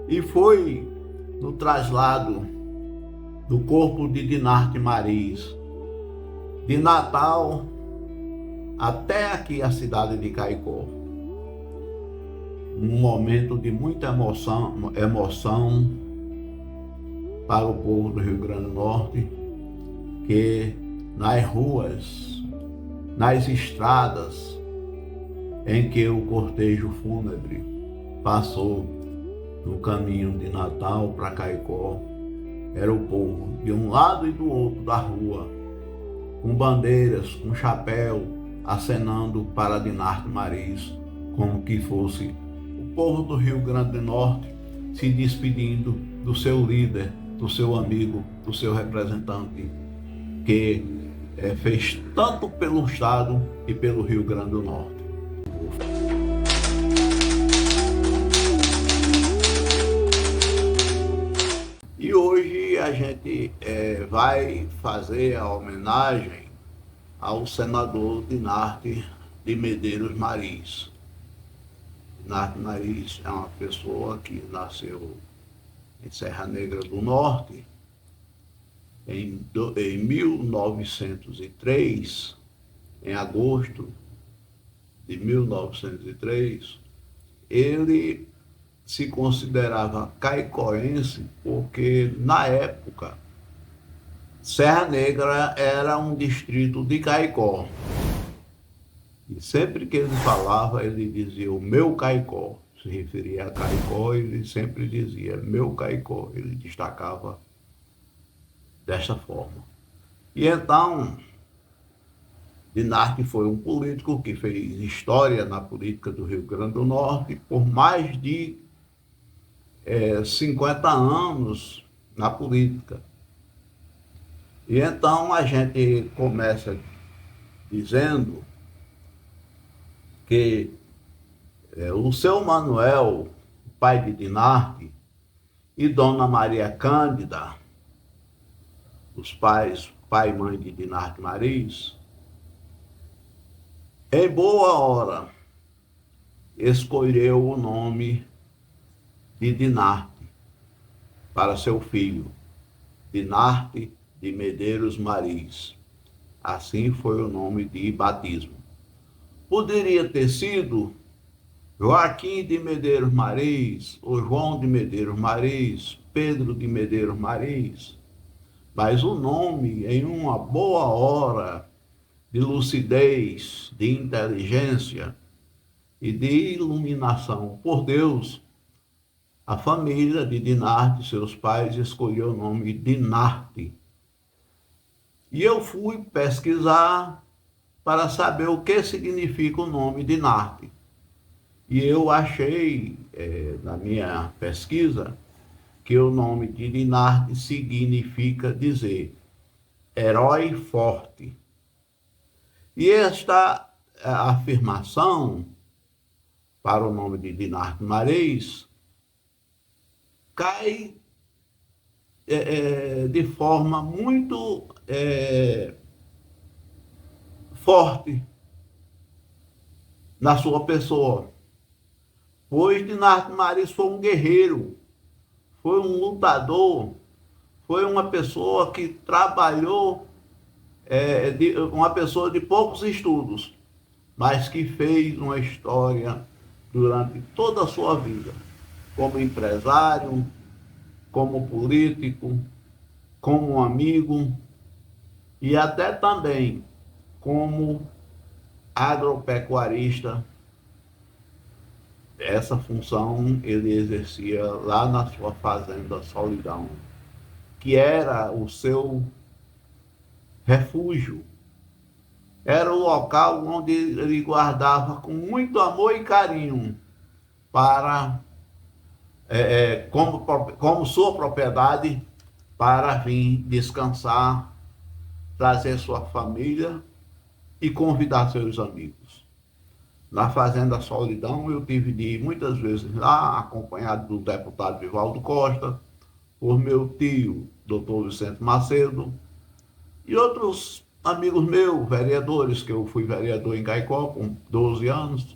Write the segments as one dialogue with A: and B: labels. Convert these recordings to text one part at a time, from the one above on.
A: E foi no traslado do corpo de Dinarte Mariz, de Natal até aqui a cidade de Caicó. Um momento de muita emoção para o povo do Rio Grande do Norte, que nas ruas, nas estradas em que o cortejo fúnebre passou no caminho de Natal para Caicó, era o povo de um lado e do outro da rua, com bandeiras, com chapéu, acenando para Dinarte Mariz, como que fosse o povo do Rio Grande do Norte se despedindo do seu líder, do seu amigo, do seu representante, que fez tanto pelo Estado e pelo Rio Grande do Norte. E hoje a gente vai fazer a homenagem ao senador Dinarte de Medeiros Mariz. Dinarte Mariz é uma pessoa que nasceu em Serra Negra do Norte em 1903, em agosto de 1903. Ele se considerava caicoense porque, na época, Serra Negra era um distrito de Caicó. E sempre que ele falava, ele dizia o meu Caicó. Se referia a Caicó, ele sempre dizia meu Caicó. Ele destacava desta forma. E então, Dinarte foi um político que fez história na política do Rio Grande do Norte por mais de 50 anos na política. E então a gente começa dizendo que o seu Manuel, pai de Dinarte, e Dona Maria Cândida, os pais, pai e mãe de Dinarte Mariz, em boa hora escolheu o nome de Dinarte para seu filho, Dinarte de Medeiros Mariz. Assim foi o nome de batismo. Poderia ter sido Joaquim de Medeiros Mariz, ou João de Medeiros Mariz, Pedro de Medeiros Mariz, mas o nome, em uma boa hora de lucidez, de inteligência e de iluminação por Deus, a família de Dinarte, seus pais, escolheu o nome Dinarte. E eu fui pesquisar para saber o que significa o nome Dinarte. E eu achei, na minha pesquisa, que o nome de Dinarte significa dizer herói forte. E esta afirmação para o nome de Dinarte Mariz cai de forma muito forte na sua pessoa, pois Dinarte Mariz foi um guerreiro, foi um lutador, foi uma pessoa que trabalhou, uma pessoa de poucos estudos, mas que fez uma história durante toda a sua vida, como empresário, como político, como amigo e até também como agropecuarista. Essa função ele exercia lá na sua fazenda Solidão, que era o seu refúgio. Era o local onde ele guardava com muito amor e carinho para como sua propriedade, para vir descansar, trazer sua família e convidar seus amigos. Na Fazenda Solidão, eu tive de ir muitas vezes lá, acompanhado do deputado Vivaldo Costa, por meu tio, doutor Vicente Macedo, e outros amigos meus, vereadores, que eu fui vereador em Caicó com 12 anos,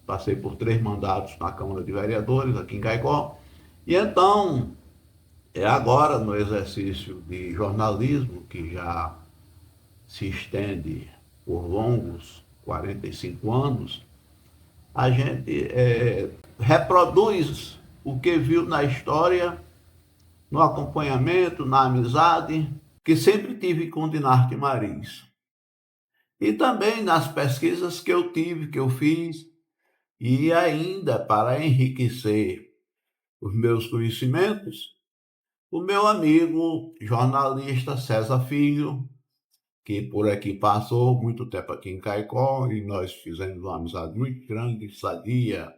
A: passei por 3 mandatos na Câmara de Vereadores aqui em Caicó, E então, é agora no exercício de jornalismo, que já se estende por longos 45 anos, a gente reproduz o que viu na história, no acompanhamento, na amizade, que sempre tive com Dinarte Marins. E também nas pesquisas que eu tive, que eu fiz, e ainda para enriquecer os meus conhecimentos, o meu amigo jornalista César Filho, que por aqui passou muito tempo aqui em Caicó, e nós fizemos uma amizade muito grande, sadia.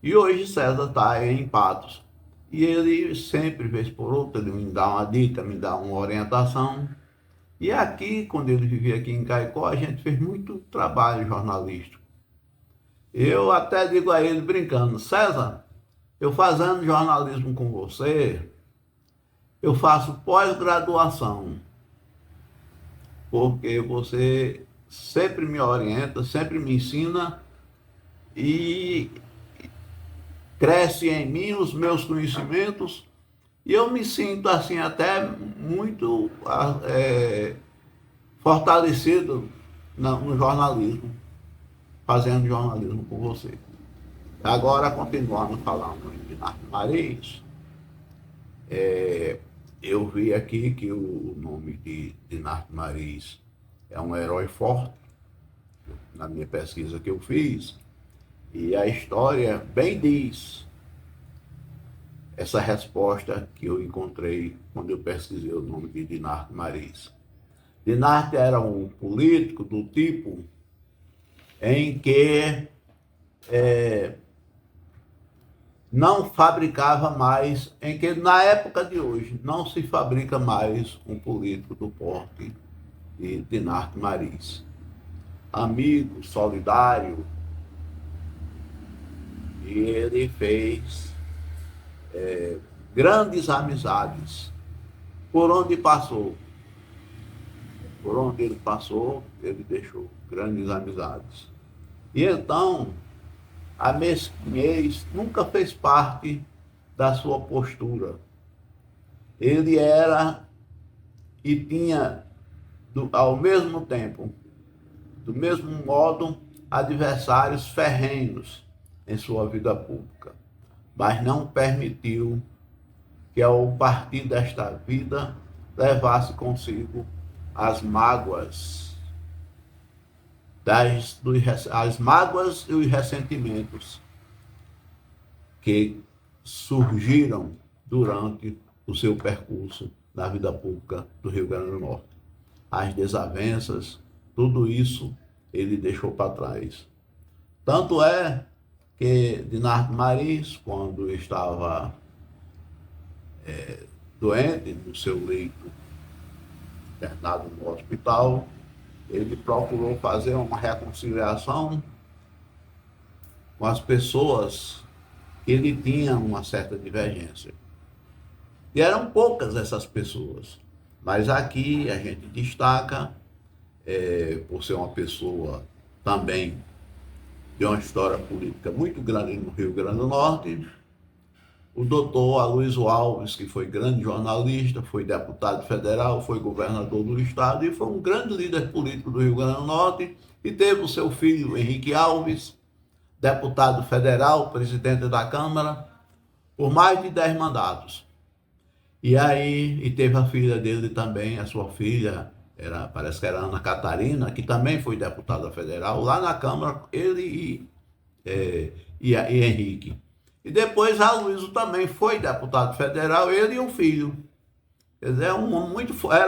A: E hoje César está em Patos. E ele sempre, vez por outra, ele me dá uma dica, me dá uma orientação. E aqui, quando ele vivia aqui em Caicó, a gente fez muito trabalho jornalístico. Eu até digo a ele brincando: César, eu fazendo jornalismo com você, eu faço pós-graduação, porque você sempre me orienta, sempre me ensina e cresce em mim os meus conhecimentos, e eu me sinto assim até muito fortalecido no jornalismo, fazendo jornalismo com você. Agora, continuando falando em Dinarte Marins, eu vi aqui que o nome de Dinarte Marins é um herói forte, na minha pesquisa que eu fiz, e a história bem diz essa resposta que eu encontrei quando eu pesquisei o nome de Dinarte Marins. Dinarte era um político do tipo em que não fabricava mais, em que na época de hoje não se fabrica mais um político do porte de Dinarte Marins. Amigo, solidário, e ele fez grandes amizades por onde passou. Por onde ele passou, ele deixou grandes amizades. E então, a mesquinhez nunca fez parte da sua postura. Ele era e tinha, ao mesmo tempo, do mesmo modo, adversários ferrenhos em sua vida pública, mas não permitiu que, ao partir desta vida, levasse consigo as mágoas, as mágoas e os ressentimentos que surgiram durante o seu percurso na vida pública do Rio Grande do Norte. As desavenças, tudo isso ele deixou para trás. Tanto é que Dinarte Marins, quando estava doente no seu leito, internado no hospital, ele procurou fazer uma reconciliação com as pessoas que ele tinha uma certa divergência. E eram poucas essas pessoas, mas aqui a gente destaca, por ser uma pessoa também de uma história política muito grande no Rio Grande do Norte, o doutor Aloysio Alves, que foi grande jornalista, foi deputado federal, foi governador do estado e foi um grande líder político do Rio Grande do Norte, e teve o seu filho Henrique Alves, deputado federal, presidente da Câmara, por mais de 10 mandatos. E aí, e teve a filha dele também, a sua filha, parece que era Ana Catarina, que também foi deputada federal, lá na Câmara, ele e Henrique. E depois Aloysio também foi deputado federal, ele e um filho. Quer dizer, era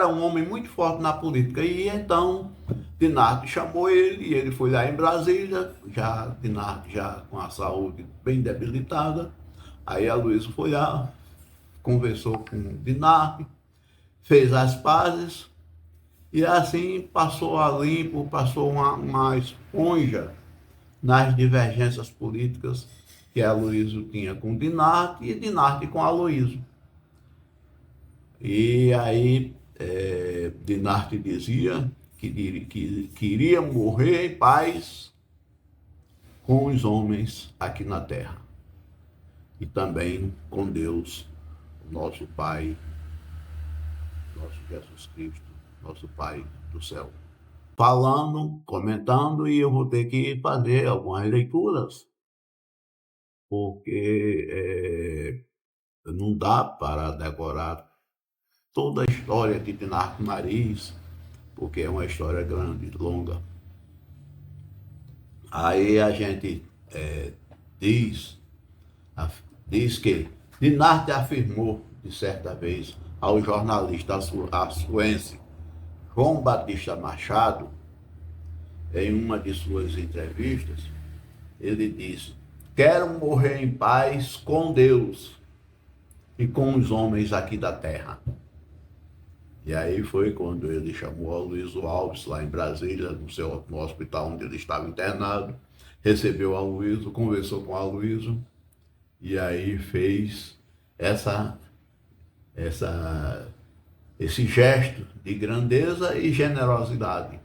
A: um homem muito forte na política. E então Dinarte chamou ele, e ele foi lá em Brasília, Dinarte já com a saúde bem debilitada. Aí Aloysio foi lá, conversou com Dinarte, fez as pazes, e assim passou a limpo, passou uma esponja nas divergências políticas que Aloysio tinha com Dinarte e Dinarte com Aloysio. E aí Dinarte dizia que queria morrer em paz com os homens aqui na terra. e também com Deus, nosso Pai, nosso Jesus Cristo, nosso Pai do céu. Falando, comentando, e eu vou ter que fazer algumas leituras, porque não dá para decorar toda a história de Dinarte Marins, porque é uma história grande, longa. Aí a gente diz, diz que Dinarte afirmou, de certa vez, ao jornalista açuense João Batista Machado, em uma de suas entrevistas, ele disse: quero morrer em paz com Deus e com os homens aqui da terra. E aí foi quando ele chamou a Aloysio Alves, lá em Brasília, no hospital onde ele estava internado, recebeu a Aloysio, conversou com a Aloysio, e aí fez esse gesto de grandeza e generosidade.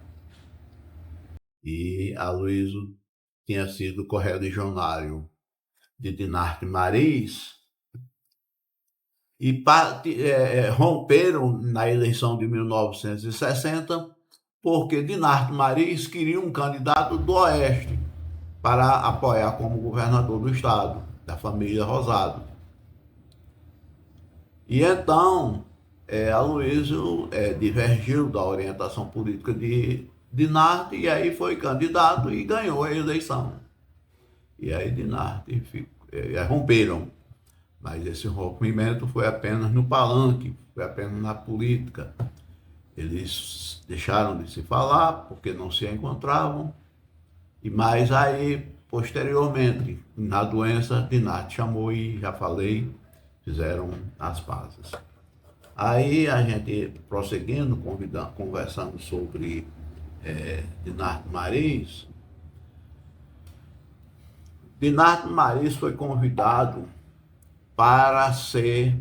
A: E Aloysio tinha sido correligionário de Dinarte Marins, e romperam na eleição de 1960, porque Dinarte Marins queria um candidato do Oeste para apoiar como governador do estado, da família Rosado. E então, Aloysio divergiu da orientação política de Dinarte, e aí foi candidato e ganhou a eleição. E aí Dinarte romperam. Mas esse rompimento foi apenas no palanque, foi apenas na política. Eles deixaram de se falar porque não se encontravam. Mas aí, posteriormente, na doença, Dinarte chamou e, já falei, fizeram as pazes. Aí a gente, prosseguindo, conversando sobre Dinarte Marins. Dinarte Marins foi convidado para ser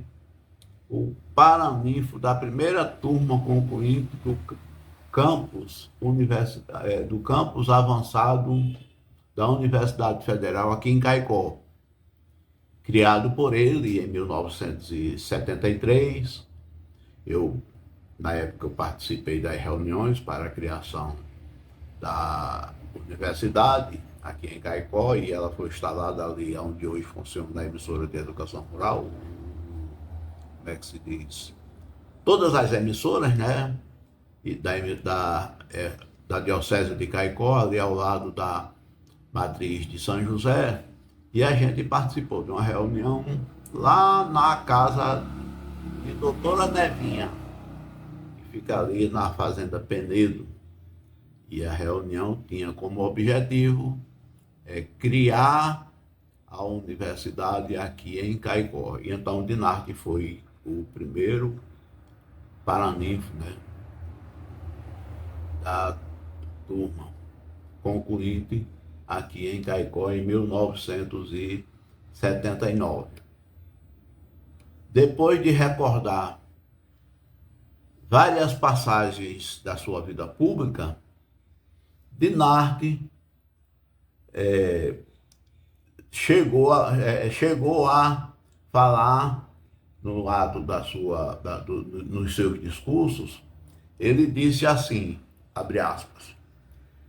A: o paraninfo da primeira turma concluinte do campus avançado da Universidade Federal aqui em Caicó, criado por ele em 1973. Na época, eu participei das reuniões para a criação da universidade aqui em Caicó, e ela foi instalada ali onde hoje funciona a emissora de educação rural. Como é que se diz? Todas as emissoras, né? E da Diocese de Caicó, ali ao lado da Matriz de São José. E a gente participou de uma reunião lá na casa de doutora Nevinha, que fica ali na Fazenda Penedo. E a reunião tinha como objetivo criar a universidade aqui em Caicó. E então Dinarte foi o primeiro paraninfo, né, da turma concluinte aqui em Caicó em 1979. Depois de recordar várias passagens da sua vida pública, Dinarte chegou a falar no ato nos seus discursos. Ele disse assim, abre aspas: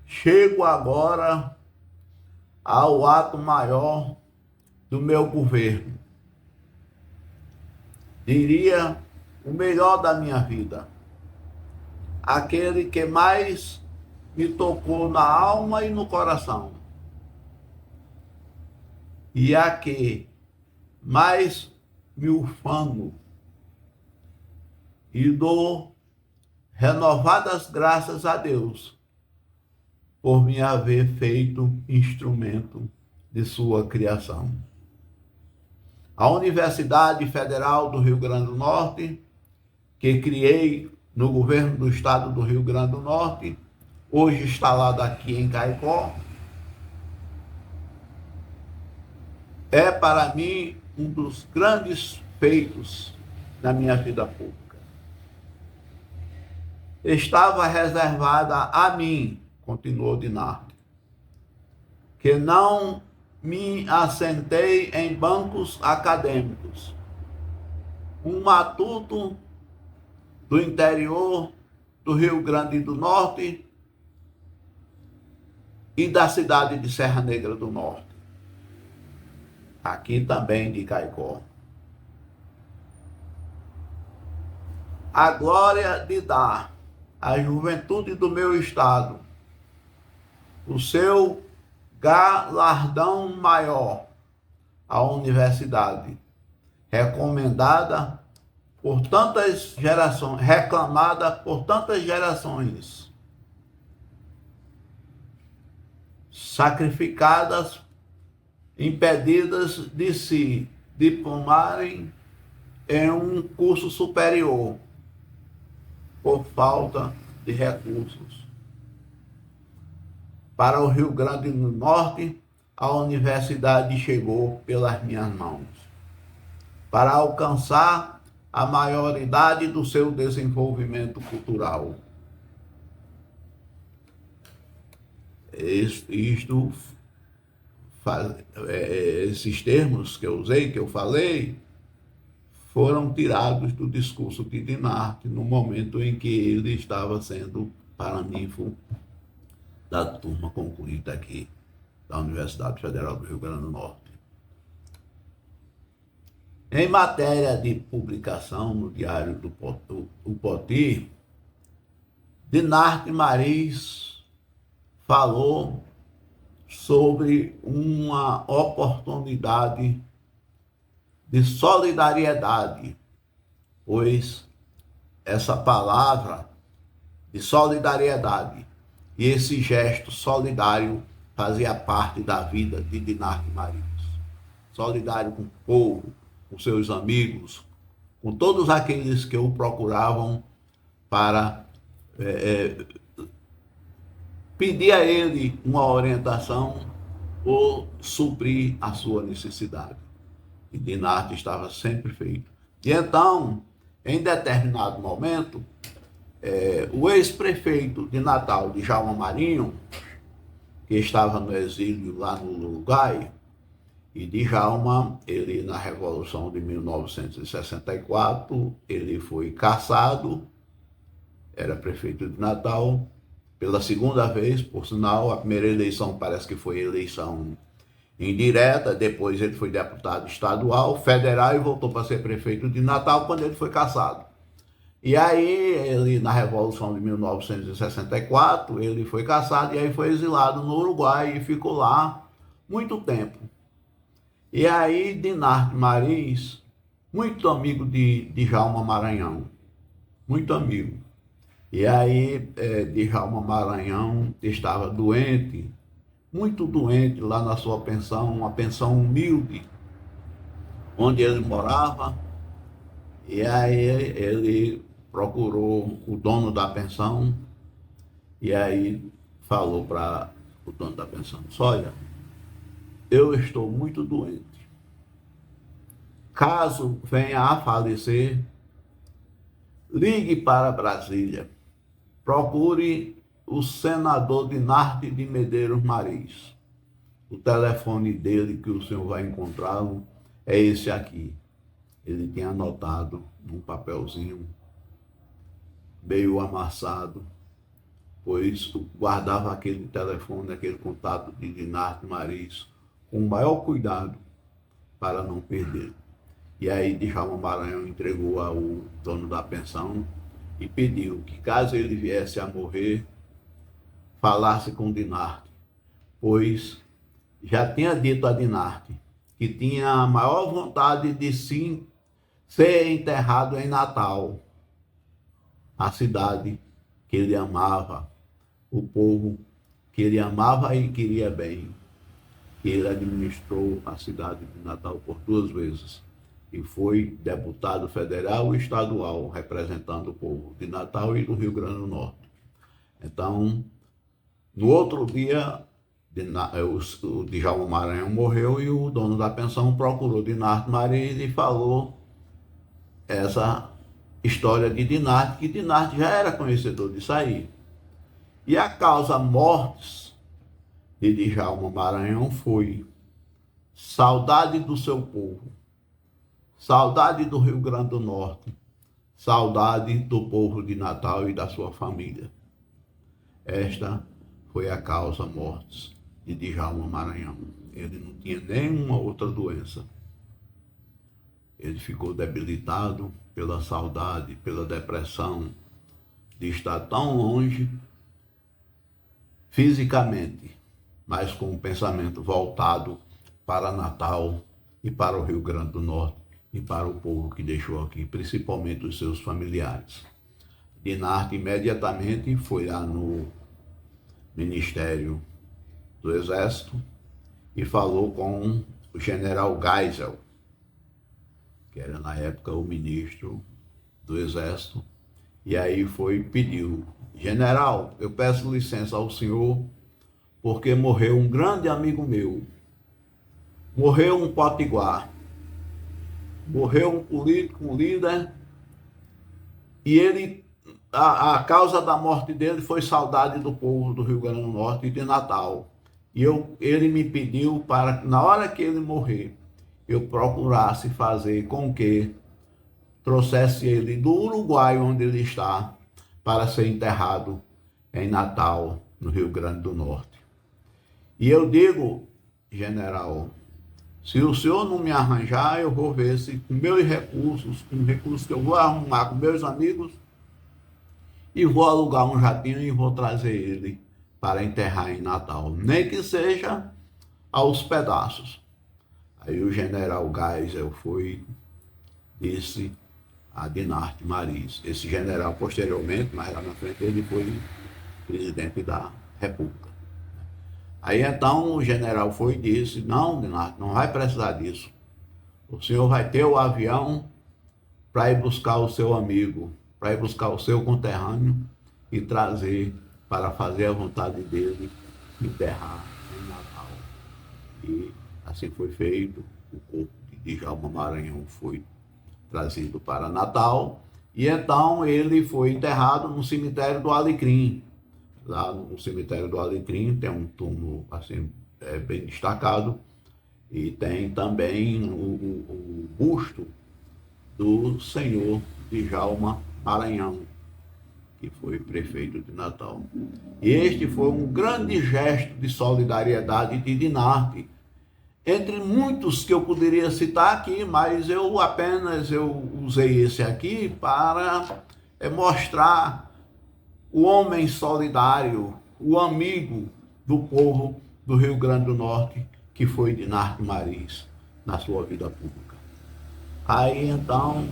A: chego agora ao ato maior do meu governo, diria o melhor da minha vida, aquele que mais me tocou na alma e no coração, e a que mais me ufano e dou renovadas graças a Deus por me haver feito instrumento de sua criação. A Universidade Federal do Rio Grande do Norte, que criei no governo do estado do Rio Grande do Norte, hoje instalada aqui em Caicó, é para mim um dos grandes feitos da minha vida pública. Estava reservada a mim, continuou Dinarte, que não me assentei em bancos acadêmicos. Um matuto do interior do Rio Grande do Norte e da cidade de Serra Negra do Norte, aqui também de Caicó. A glória de dar à juventude do meu estado o seu galardão maior, a universidade, recomendada por tantas gerações, reclamada por tantas gerações, sacrificadas, impedidas de se diplomarem em um curso superior por falta de recursos. Para o Rio Grande do Norte, a universidade chegou pelas minhas mãos, para alcançar a maioridade do seu desenvolvimento cultural. Esses termos que eu usei, que eu falei, foram tirados do discurso de Dinarte no momento em que ele estava sendo paraninfo da turma concluída aqui da Universidade Federal do Rio Grande do Norte. Em matéria de publicação no Diário do Poti, Dinarte Mariz falou sobre uma oportunidade de solidariedade, pois essa palavra de solidariedade e esse gesto solidário fazia parte da vida de Dinarte Mariz. Solidário com o povo, com seus amigos, com todos aqueles que o procuravam para pedir a ele uma orientação ou suprir a sua necessidade. E Dinarte estava sempre feito. E então, em determinado momento, o ex-prefeito de Natal, Djalma Marinho, que estava no exílio lá no Uruguai, e Djalma, ele na Revolução de 1964, ele foi cassado, era prefeito de Natal, pela segunda vez, por sinal. A primeira eleição parece que foi eleição indireta, depois ele foi deputado estadual, federal e voltou para ser prefeito de Natal quando ele foi cassado. E aí, ele, na Revolução de 1964, ele foi cassado e aí foi exilado no Uruguai e ficou lá muito tempo. E aí, Dinarte Mariz, muito amigo de Djalma Maranhão, muito amigo. E aí, Djalma Maranhão estava doente, muito doente, lá na sua pensão, uma pensão humilde, onde ele morava. E aí, ele procurou o dono da pensão e aí falou para o dono da pensão: olha, eu estou muito doente. Caso venha a falecer, ligue para Brasília. Procure o senador Dinarte de Medeiros Mariz. O telefone dele, que o senhor vai encontrá-lo, é esse aqui. Ele tinha anotado num papelzinho meio amassado, pois guardava aquele telefone, aquele contato de Dinarte Mariz com o maior cuidado para não perder. E aí Djalma Maranhão entregou ao dono da pensão e pediu que, caso ele viesse a morrer, falasse com Dinarte, pois já tinha dito a Dinarte que tinha a maior vontade de sim ser enterrado em Natal, a cidade que ele amava, o povo que ele amava e queria bem, que ele administrou a cidade de Natal por 2 vezes e foi deputado federal e estadual representando o povo de Natal e do Rio Grande do Norte. Então, no outro dia, o Djalma Maranhão morreu e o dono da pensão procurou Dinarte Mariz e falou essa história de Dinarte, que Dinarte já era conhecedor disso aí. E a causa mortis de Djalma Maranhão foi saudade do seu povo, saudade do Rio Grande do Norte, saudade do povo de Natal e da sua família. Esta foi a causa mortes de Djalma Maranhão. Ele não tinha nenhuma outra doença. Ele ficou debilitado pela saudade, pela depressão de estar tão longe fisicamente, mas com o pensamento voltado para Natal e para o Rio Grande do Norte e para o povo que deixou aqui, principalmente os seus familiares. Dinarte imediatamente foi lá no Ministério do Exército e falou com o general Geisel, que era na época o ministro do Exército, e aí pediu: general, eu peço licença ao senhor, porque morreu um grande amigo meu, morreu um potiguar, morreu um político, um líder, e a causa da morte dele foi saudade do povo do Rio Grande do Norte e de Natal. E ele me pediu para, na hora que ele morrer, eu procurasse fazer com que trouxesse ele do Uruguai, onde ele está, para ser enterrado em Natal, no Rio Grande do Norte. E eu digo, general, se o senhor não me arranjar, eu vou ver se com meus recursos, com recursos que eu vou arrumar com meus amigos, e vou alugar um jatinho e vou trazer ele para enterrar em Natal, nem que seja aos pedaços. Aí o general Geisel disse a Dinarte Mariz. Esse general, posteriormente, mais lá na frente, ele foi presidente da República. Aí então o general e disse: não, Dinarte, não vai precisar disso. O senhor vai ter o avião para ir buscar o seu amigo, para ir buscar o seu conterrâneo e trazer para fazer a vontade dele, enterrar em Natal. E assim foi feito. O corpo de Djalma Maranhão foi trazido para Natal, e então ele foi enterrado no cemitério do Alecrim. Lá no cemitério do Alecrim tem um túmulo assim, bem destacado, e tem também o busto do senhor Djalma Maranhão, que foi prefeito de Natal. E este foi um grande gesto de solidariedade de Dinarte, entre muitos que eu poderia citar aqui, mas eu usei esse aqui para mostrar o homem solidário, o amigo do povo do Rio Grande do Norte, que foi Dinarte Mariz na sua vida pública. Aí então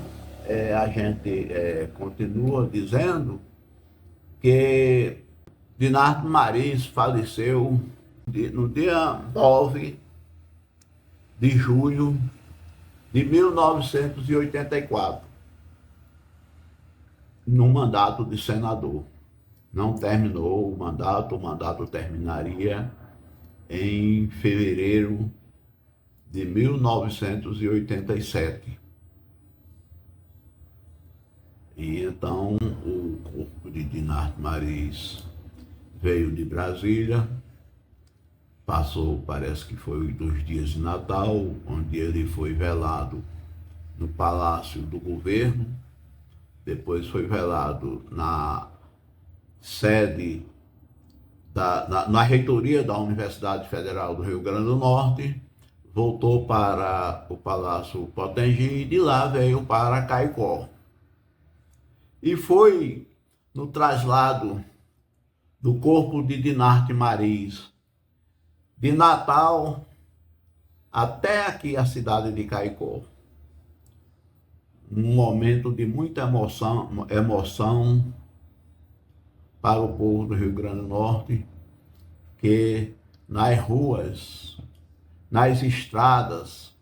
A: a gente continua dizendo que Dinarte Mariz faleceu no dia 9 de julho de 1984, no mandato de senador. Não terminou o mandato terminaria em fevereiro de 1987. E então o corpo de Dinarte Mariz veio de Brasília, passou, parece que foi dos dias de Natal, onde ele foi velado no Palácio do Governo, depois foi velado na sede, na reitoria da Universidade Federal do Rio Grande do Norte, voltou para o Palácio Potengi e de lá veio para Caicó. E foi no traslado do corpo de Dinarte Mariz de Natal até aqui a cidade de Caicó, um momento de muita emoção para o povo do Rio Grande do Norte, que nas ruas, nas estradas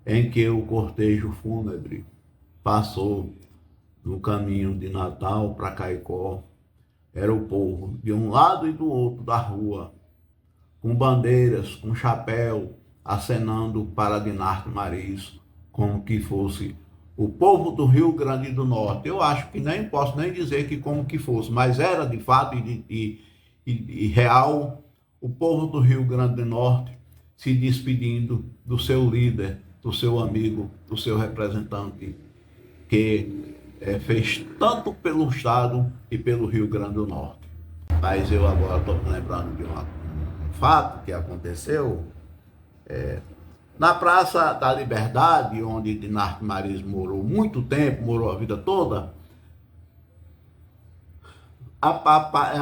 A: em que o cortejo fúnebre passou no caminho de Natal para Caicó, era o povo de um lado e do outro da rua, com bandeiras, com chapéu, acenando para Dinarte Mariz, como que fosse o povo do Rio Grande do Norte. Eu acho que nem posso nem dizer que como que fosse, mas era de fato e real o povo do Rio Grande do Norte se despedindo do seu líder, do seu amigo, do seu representante, que fez tanto pelo Estado e pelo Rio Grande do Norte. Mas eu agora estou me lembrando de um fato que aconteceu na Praça da Liberdade, onde Dinarte Marins morou muito tempo, morou a vida toda.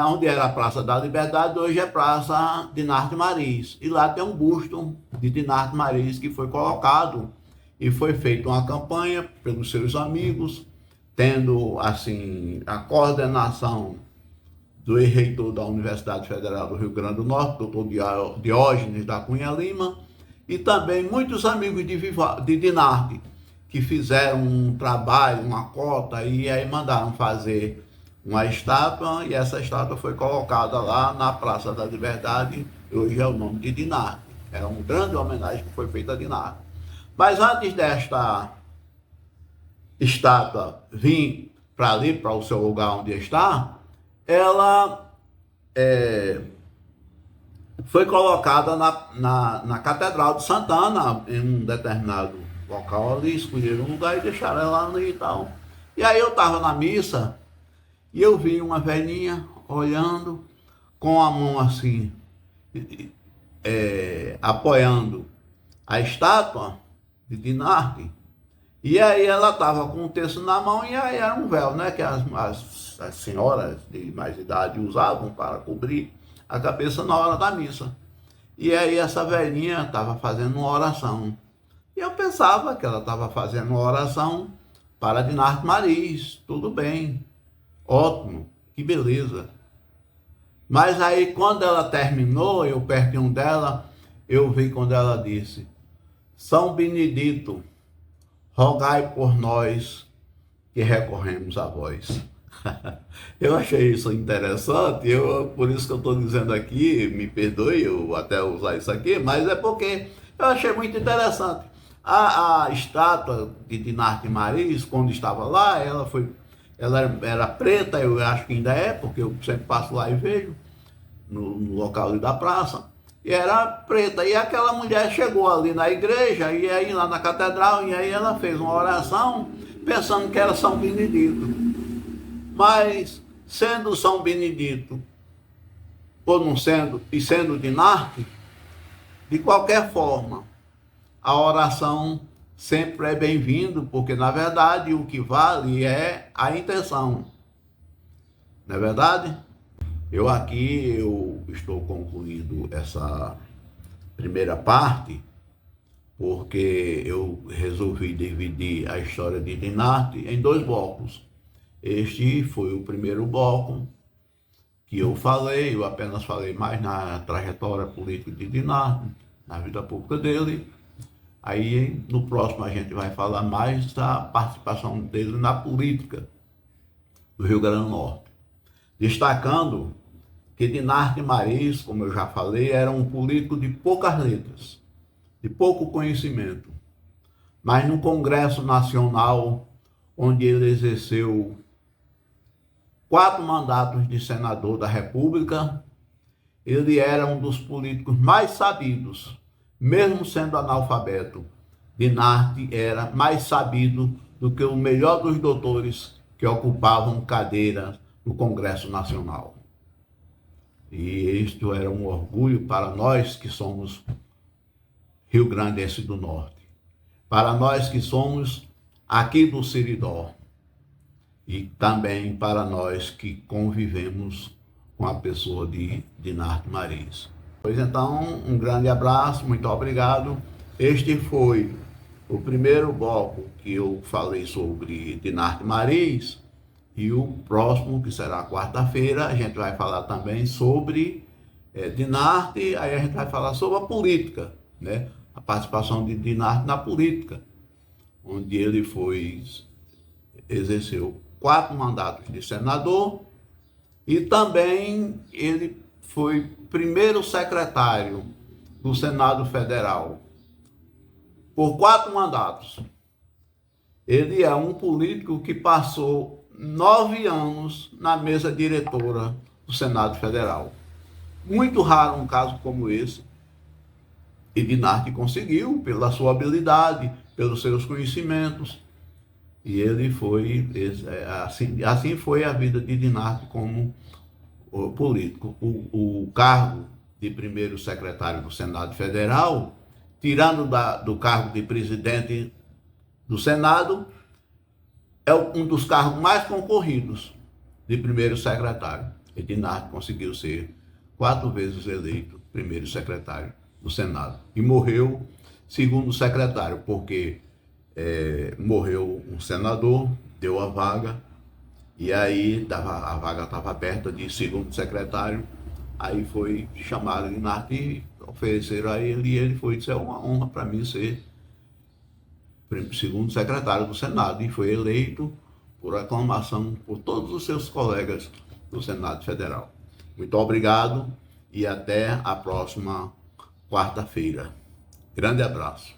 A: Onde era a Praça da Liberdade, hoje é Praça Dinarte Marins. E lá tem um busto de Dinarte Marins que foi colocado e foi feita uma campanha pelos seus amigos, tendo assim a coordenação do reitor da Universidade Federal do Rio Grande do Norte, doutor Diógenes da Cunha Lima, e também muitos amigos de Dinarte, que fizeram um trabalho, uma cota, e aí mandaram fazer uma estátua, e essa estátua foi colocada lá na Praça da Liberdade, e hoje é o nome de Dinarte. Era uma grande homenagem que foi feita a Dinarte. Mas antes desta estátua vir para ali, para o seu lugar onde está, ela foi colocada na Catedral de Santana, em um determinado local ali, escolheram um lugar e deixaram ela ali e tal. E aí eu estava na missa, e eu vi uma velhinha olhando, com a mão assim, apoiando a estátua de Dinarte, e aí ela estava com um terço na mão, e aí era um véu, né, que as senhoras de mais idade usavam para cobrir a cabeça na hora da missa. E aí essa velhinha estava fazendo uma oração. E eu pensava que ela estava fazendo uma oração para Dinarte Marins, tudo bem. Ótimo, que beleza. Mas aí quando ela terminou, eu pertinho dela, eu vi quando ela disse: São Benedito, rogai por nós que recorremos a vós. Eu achei isso interessante, por isso que eu estou dizendo aqui, me perdoe eu até usar isso aqui, mas é porque eu achei muito interessante. A estátua de Dinarte Marins, quando estava lá, ela era preta, eu acho que ainda é, porque eu sempre passo lá e vejo, no local ali da praça, e era preta. E aquela mulher chegou ali na igreja, e aí lá na catedral, e aí ela fez uma oração, pensando que era São Benedito. Mas, sendo São Benedito, ou não sendo, e sendo Dinarte, de qualquer forma, a oração sempre é bem-vindo, porque, na verdade, o que vale é a intenção. Não é verdade? Eu estou concluindo essa primeira parte, porque eu resolvi dividir a história de Dinarte em 2 blocos. Este foi o primeiro bloco que eu apenas falei mais na trajetória política de Dinarte, na vida pública dele. Aí, no próximo, a gente vai falar mais da participação dele na política do Rio Grande do Norte. Destacando que Dinarte Marins, como eu já falei, era um político de poucas letras, de pouco conhecimento. Mas no Congresso Nacional, onde ele exerceu 4 mandatos de senador da República, ele era um dos políticos mais sabidos, mesmo sendo analfabeto. Dinarte era mais sabido do que o melhor dos doutores que ocupavam cadeiras no Congresso Nacional. E isto era um orgulho para nós que somos rio-grandenses do Norte, para nós que somos aqui do Seridó, e também para nós que convivemos com a pessoa de Dinarte Marins. Pois então, um grande abraço, muito obrigado. Este foi o primeiro bloco que eu falei sobre Dinarte Marins, e o próximo, que será quarta-feira, a gente vai falar também sobre Dinarte, aí a gente vai falar sobre a política, né? A participação de Dinarte na política, onde ele exerceu 4 mandatos de senador, e também ele foi primeiro secretário do Senado Federal por 4 mandatos. Ele é um político que passou 9 anos na mesa diretora do Senado Federal. Muito raro um caso como esse. E Dinarte conseguiu, pela sua habilidade, pelos seus conhecimentos. E ele foi, assim foi a vida de Dinarte como político. O cargo de primeiro secretário do Senado Federal, tirando do cargo de presidente do Senado, é um dos cargos mais concorridos de primeiro secretário. E Dinarte conseguiu ser 4 vezes eleito primeiro secretário do Senado. E morreu segundo secretário, porque morreu um senador, deu a vaga, e aí a vaga estava aberta de segundo secretário. Aí foi chamado Dinarte e ofereceram a ele, e ele foi e disse: é uma honra para mim ser segundo secretário do Senado, e foi eleito por aclamação por todos os seus colegas do Senado Federal. Muito obrigado e até a próxima quarta-feira. Grande abraço.